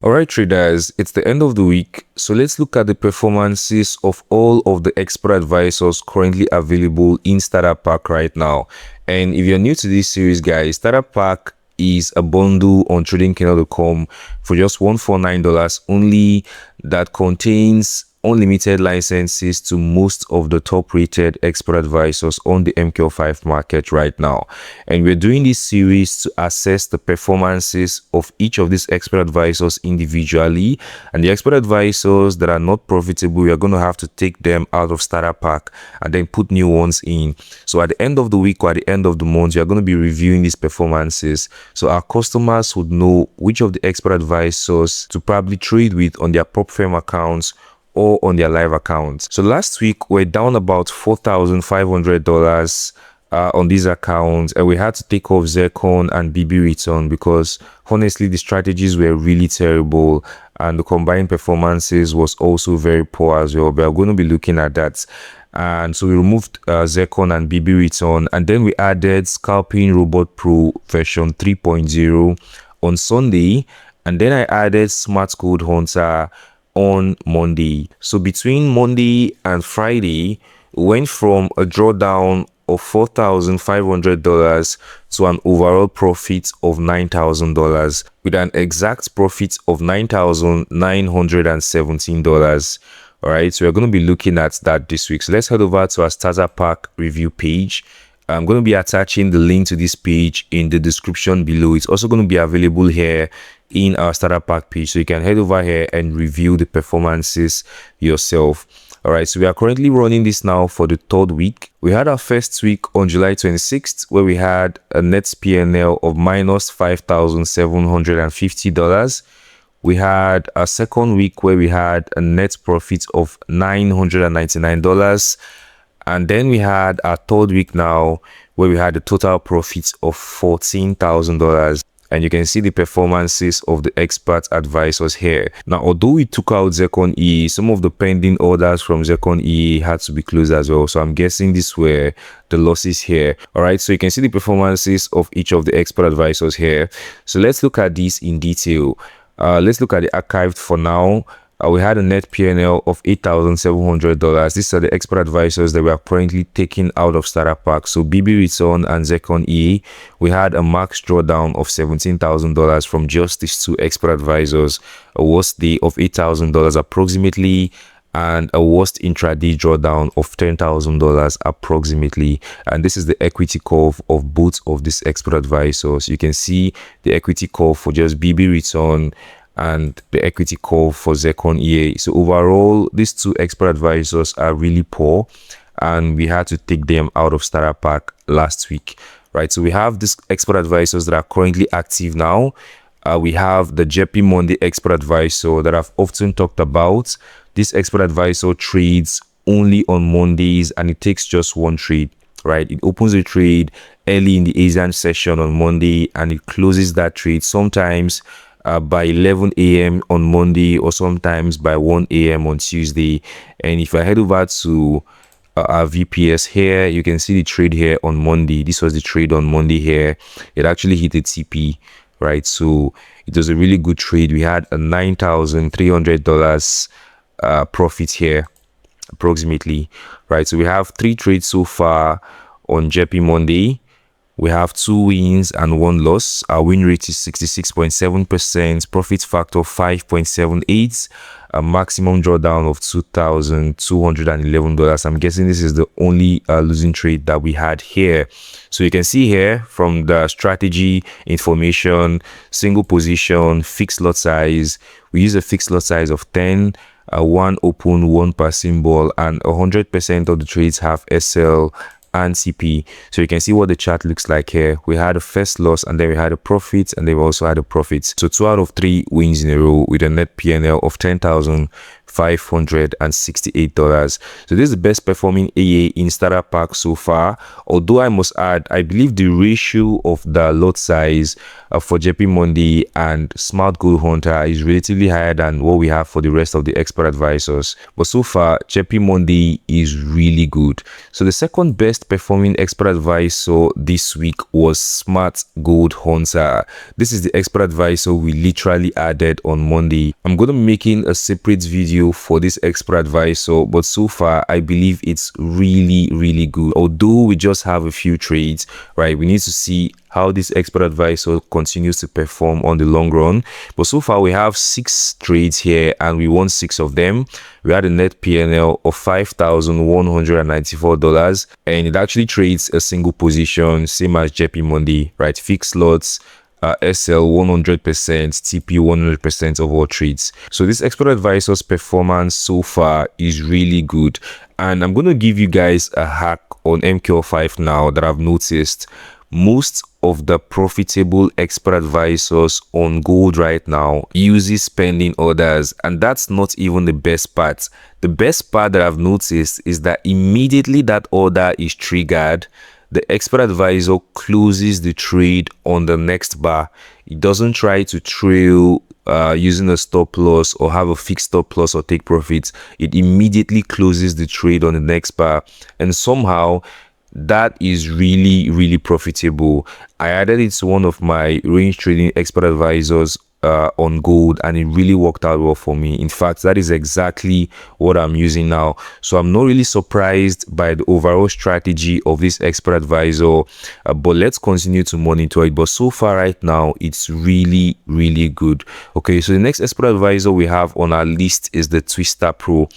Alright traders, it's the end of the week, so let's look at the performances of all of the expert advisors currently available in Starter Pack right now. And if you're new to this series, guys, Starter Pack is a bundle on tradingkernel.com for just $149 only that contains unlimited licenses to most of the top rated expert advisors on the MQ5 market right now. And we're doing this series to assess the performances of each of these expert advisors individually, and the expert advisors that are not profitable, we are going to have to take them out of Starter Pack and then put new ones in. So at the end of the week or at the end of the month, we are going to be reviewing these performances so our customers would know which of the expert advisors to probably trade with on their prop firm accounts or on their live accounts. So last week we're down about $4,500 on these accounts, and we had to take off Zircon and BB Return because honestly the strategies were really terrible and the combined performances was also very poor as well. But we're going to be looking at that. And so we removed Zerqon and BB Return, and then we added Scalping Robot Pro version 3.0 on Sunday, and then I added Smart Code Hunter on Monday. So between Monday and Friday, we went from a drawdown of $4,500 to an overall profit of $9,000 with an exact profit of $9,917. All right, so we're going to be looking at that this week. So let's head over to our starter pack review page. I'm going to be attaching the link to this page in the description below. It's also going to be available here in our starter pack page, so you can head over here and review the performances yourself. All right, so we are currently running this now for the third week. We had our first week on July 26th where we had a net P&L of minus $5,750. We had a second week where we had a net profit of $999. And then we had our third week now where we had a total profit of $14,000. And you can see the performances of the expert advisors here. Now, although we took out Zerqon E, some of the pending orders from Zerqon E had to be closed as well. So I'm guessing these were the losses here. All right, so you can see the performances of each of the expert advisors here. So let's look at these in detail. Let's look at the archived for now. We had a net P&L of $8,700. These are the expert advisors that we are currently taking out of starter pack. So BB Return and Zircon E, we had a max drawdown of $17,000 from just these two expert advisors, a worst day of $8,000 approximately, and a worst intraday drawdown of $10,000 approximately. And this is the equity curve of both of these expert advisors. You can see the equity curve for just BB Return and the equity curve for Zerqon EA. So overall, these two expert advisors are really poor, and we had to take them out of starter pack last week, right? So we have these expert advisors that are currently active now. We have the JP Monday expert advisor that I've often talked about. This expert advisor trades only on Mondays, and it takes just one trade, right? It opens a trade early in the Asian session on Monday, and it closes that trade sometimes by 11 a.m. on Monday, or sometimes by 1 a.m. on Tuesday. And if I head over to our VPS here, you can see the trade here on Monday. This was the trade on Monday here. It actually hit a TP, right? So it was a really good trade. We had a $9,300 profit here approximately, right? So we have 3 trades so far on JP Monday. We have 2 wins and 1 loss. Our win rate is 66.7%, profit factor 5.78, a maximum drawdown of $2,211. I'm guessing this is the only losing trade that we had here. So you can see here from the strategy information, single position, fixed lot size. We use a fixed lot size of 10, 1 open, 1 per symbol, and 100% of the trades have SL and CP. So you can see what the chart looks like here. We had a first loss, and then we had a profit, and then we also had a profit. So 2 out of 3 wins in a row with a net P&L of $10,500. $568. So this is the best performing AA in starter pack so far. Although I must add, I believe the ratio of the lot size for JP Monday and Smart Gold Hunter is relatively higher than what we have for the rest of the expert advisors. But so far, JP Monday is really good. So the second best performing expert advisor this week was Smart Gold Hunter. This is the expert advisor we literally added on Monday. I'm going to be making a separate video for this expert advisor, but so far I believe it's really good. Although we just have a few trades, right? We need to see how this expert advisor continues to perform on the long run. But so far we have 6 trades here and we won 6 of them. We had a net PNL of $5,194, and it actually trades a single position, same as JP Monday, right? Fixed lots, SL 100%, TP 100% of all trades. So this expert advisor's performance so far is really good, and I'm going to give you guys a hack on MQ5 now that I've noticed. Most of the profitable expert advisors on gold right now uses pending orders, and that's not even the best part. The best part that I've noticed is that immediately that order is triggered, the expert advisor closes the trade on the next bar. It doesn't try to trail using a stop loss or have a fixed stop loss or take profits. It immediately closes the trade on the next bar, and somehow that is really profitable. I added it to one of my range trading expert advisors on gold, and it really worked out well for me. In fact, that is exactly what I'm using now. So I'm not really surprised by the overall strategy of this expert advisor, but let's continue to monitor it. But so far right now, it's really good. Okay, so the next expert advisor we have on our list is the Twister Pro.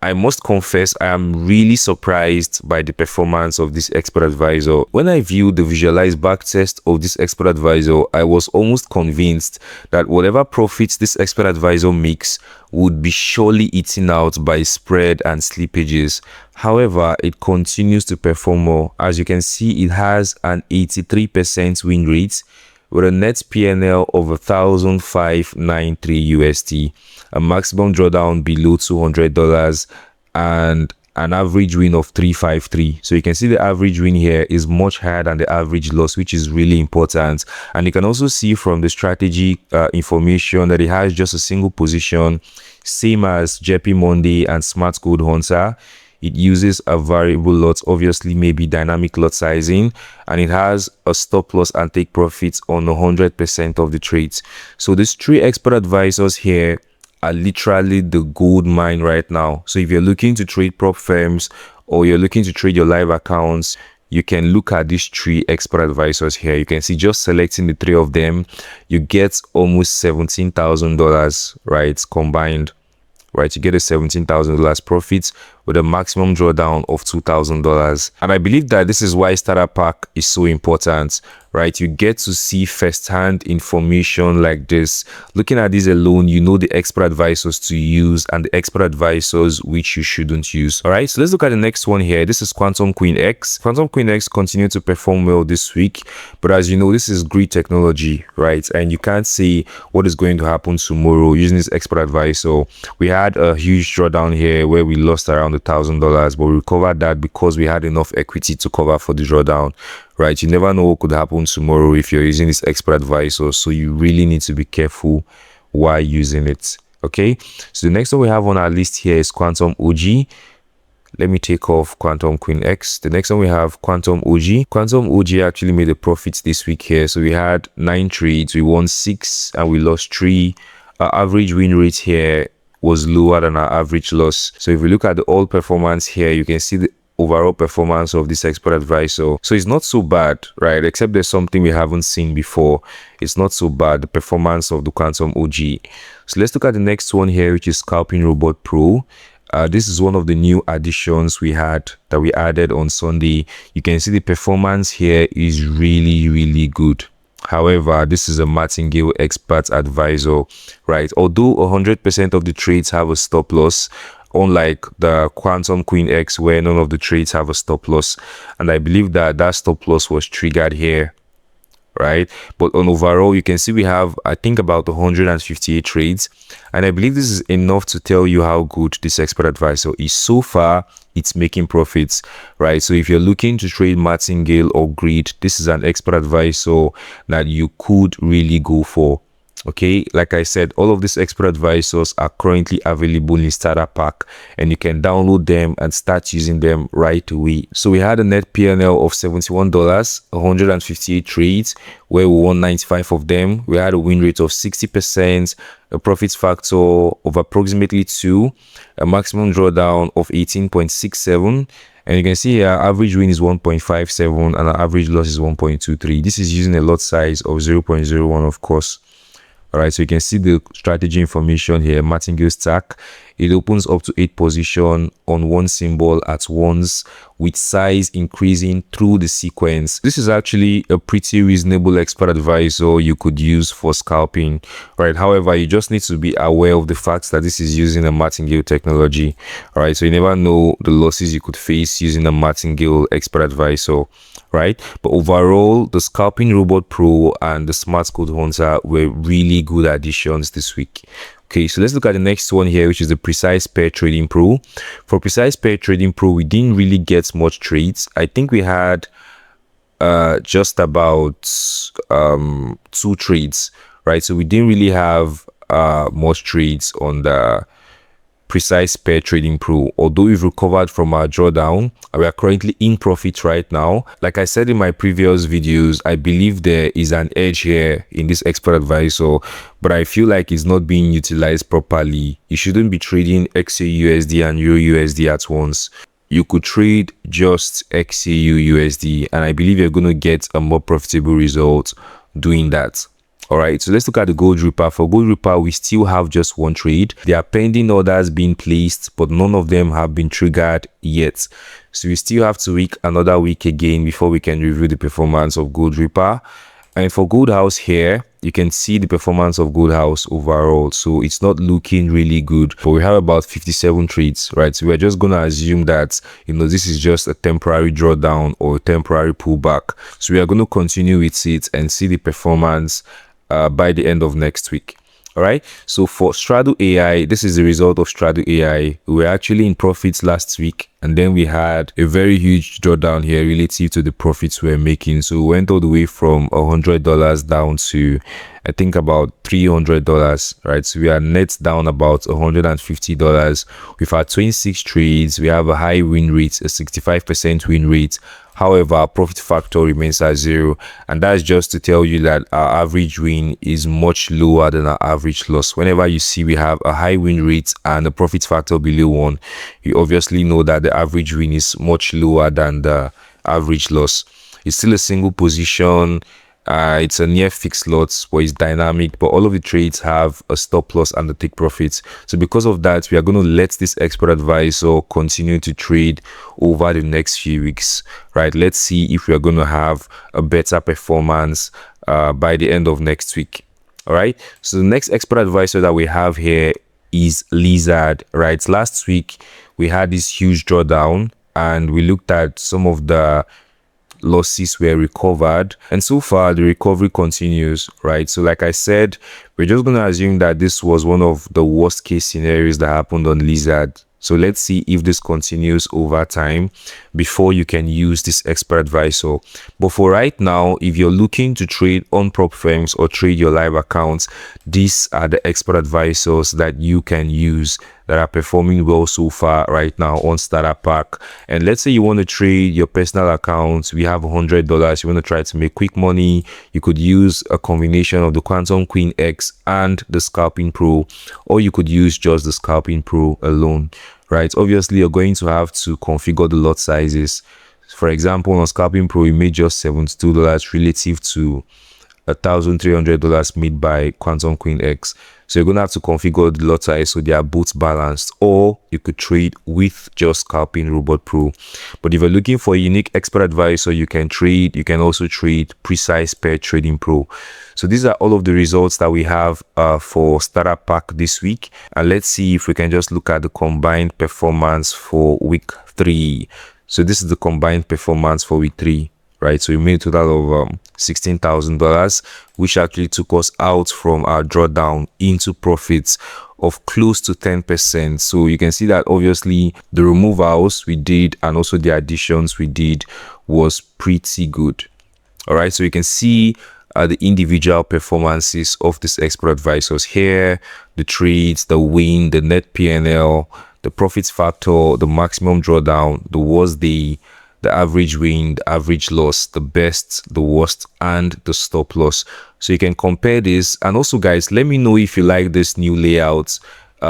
I must confess, I am really surprised by the performance of this expert advisor. When I viewed the visualized backtest of this expert advisor, I was almost convinced that whatever profits this expert advisor makes would be surely eaten out by spread and slippages. However, it continues to perform well. As you can see, it has an 83% win rate with a net PNL of $1,593 USD, a maximum drawdown below $200, and an average win of 353. So you can see the average win here is much higher than the average loss, which is really important. And you can also see from the strategy information that it has just a single position, same as JP Monday and Smart Gold Hunter. It uses a variable lot, obviously maybe dynamic lot sizing, and it has a stop loss and take profits on 100% of the trades. So these 3 expert advisors here are literally the gold mine right now. So if you're looking to trade prop firms or you're looking to trade your live accounts, you can look at these 3 expert advisors here. You can see just selecting the 3 of them, you get almost $17,000, right, combined. Right, you get a $17,000 profit with a maximum drawdown of $2,000. And I believe that this is why starter pack is so important, right? You get to see first-hand information like this. Looking at this alone, you know the expert advisors to use and the expert advisors which you shouldn't use. All right, so let's look at the next one here. This is Quantum Queen X. Quantum Queen X continued to perform well this week, but as you know, this is great technology, right? And you can't say what is going to happen tomorrow using this expert advisor. We had a huge drawdown here where we lost around $1,000, but we recovered that because we had enough equity to cover for the drawdown, right? You never know what could happen tomorrow if you're using this expert advisor, so you really need to be careful while using it. Okay, so the next one we have on our list here is Quantum OG. Let me take off Quantum Queen X. The next one we have Quantum OG. Quantum OG actually made a profit this week here. So we had 9 trades, we won 6 and we lost 3. Our average win rate here was lower than our average loss. So if we look at the all performance here, you can see the overall performance of this expert advisor. So it's not so bad, right? Except there's something we haven't seen before. It's not so bad, the performance of the Quantum OG. So let's look at the next one here, which is Scalping Robot Pro. This is one of the new additions we added on Sunday. You can see the performance here is really good. However, this is a martingale expert advisor, right? Although 100% of the trades have a stop loss, unlike the Quantum Queen X where none of the trades have a stop loss. And I believe that that stop loss was triggered here, right? But on overall, you can see we have, I think, about 158 trades, and I believe this is enough to tell you how good this expert advisor is. So far, it's making profits, right? So if you're looking to trade martingale or grid, this is an expert advisor that you could really go for. Okay, like I said, all of these expert advisors are currently available in starter pack, and you can download them and start using them right away. So we had a net PNL of $71, 158 trades where we won 95 of them. We had a win rate of 60%, a profit factor of approximately 2, a maximum drawdown of 18.67, and you can see here average win is 1.57 and our average loss is 1.23. This is using a lot size of 0.01, of course. All right, so you can see the strategy information here. Martingale stack, it opens up to 8 position on one symbol at once, with size increasing through the sequence. This is actually a pretty reasonable expert advisor you could use for scalping, right? However, you just need to be aware of the fact that this is using a martingale technology. All right, so you never know the losses you could face using a martingale expert advisor, right? But overall, the Scalping Robot Pro and the Smart Code Hunter were really good additions this week. Okay, so let's look at the next one here, which is the Precise Pair Trading Pro. For Precise Pair Trading Pro, we didn't really get much trades. I think we had just about 2 trades, right? So we didn't really have much trades on the Precise Pair Trading Pro, although we've recovered from our drawdown. We are currently in profit right now. Like I said in my previous videos, I believe there is an edge here in this expert advisor, but I feel like it's not being utilized properly. You shouldn't be trading XAUUSD and EURUSD at once. You could trade just XAUUSD, and I believe you're going to get a more profitable result doing that. All right, so let's look at the Gold Reaper. For Gold Reaper, we still have just 1 trade. There are pending orders being placed, but none of them have been triggered yet. So we still have to wait another week again before we can review the performance of Gold Reaper. And for Gold House here, you can see the performance of Gold House overall. So it's not looking really good, but we have about 57 trades, right? So we're just going to assume that, this is just a temporary drawdown or a temporary pullback. So we are going to continue with it and see the performance by the end of next week. All right, so for Straddle AI, this is the result of Straddle AI. We were actually in profits last week, and then we had a very huge drawdown here relative to the profits we were making. So we went all the way from $100 down to, I think, about $300, right? So we are net down about $150. We've had 26 trades. We have a high win rate, a 65% win rate. However, our profit factor remains at 0, and that's just to tell you that our average win is much lower than our average loss. Whenever you see we have a high win rate and a profit factor below 1, you obviously know that the average win is much lower than the average loss. It's still a single position. It's a near fixed lot, but it's dynamic, but all of the trades have a stop loss and the take profits. So because of that, we are going to let this expert advisor continue to trade over the next few weeks, right? Let's see if we are going to have a better performance by the end of next week. All right, so the next expert advisor that we have here is Lizard, right? Last week we had this huge drawdown, and we looked at some of the losses were recovered, and so far the recovery continues, right? So like I said, we're just going to assume that this was one of the worst case scenarios that happened on Lizard. So let's see if this continues over time before you can use this expert advisor. But for right now, if you're looking to trade on prop firms or trade your live accounts, these are the expert advisors that you can use that are performing well so far right now on starter pack. And let's say you want to trade your personal accounts. We have $100. You want to try to make quick money. You could use a combination of the Quantum Queen X and the Scalping Pro, or you could use just the Scalping Pro alone, right? Obviously, you're going to have to configure the lot sizes. For example, on Scalping Pro, you made just $72 relative to $1,300 made by Quantum Queen X. So you're going to have to configure the lot size so they are both balanced, or you could trade with just Scalping Robot Pro. But if you're looking for a unique expert advisor, you can also trade Precise Pair Trading Pro. So these are all of the results that we have for starter pack this week, and let's see if we can just look at the combined performance for week 3. So this is the combined performance for week 3. right? So we made a total of $16,000, which actually took us out from our drawdown into profits of close to 10%. So you can see that obviously the removals we did and also the additions we did was pretty good. All right, so you can see the individual performances of these expert advisors here, the trades, the win, the net PNL, the profits factor, the maximum drawdown, the worst day, the average win, the average loss, the best, the worst, and the stop loss. So you can compare this. And also, guys, let me know if you like this new layout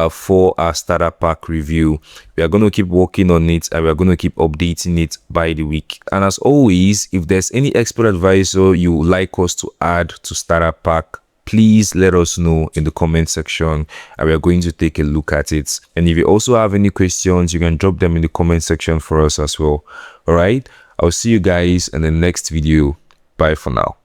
for our starter pack review. We are going to keep working on it and we are going to keep updating it by the week. And as always, if there's any expert advisor you would like us to add to starter pack, please let us know in the comment section and we are going to take a look at it. And if you also have any questions, you can drop them in the comment section for us as well. All right, I'll see you guys in the next video. Bye for now.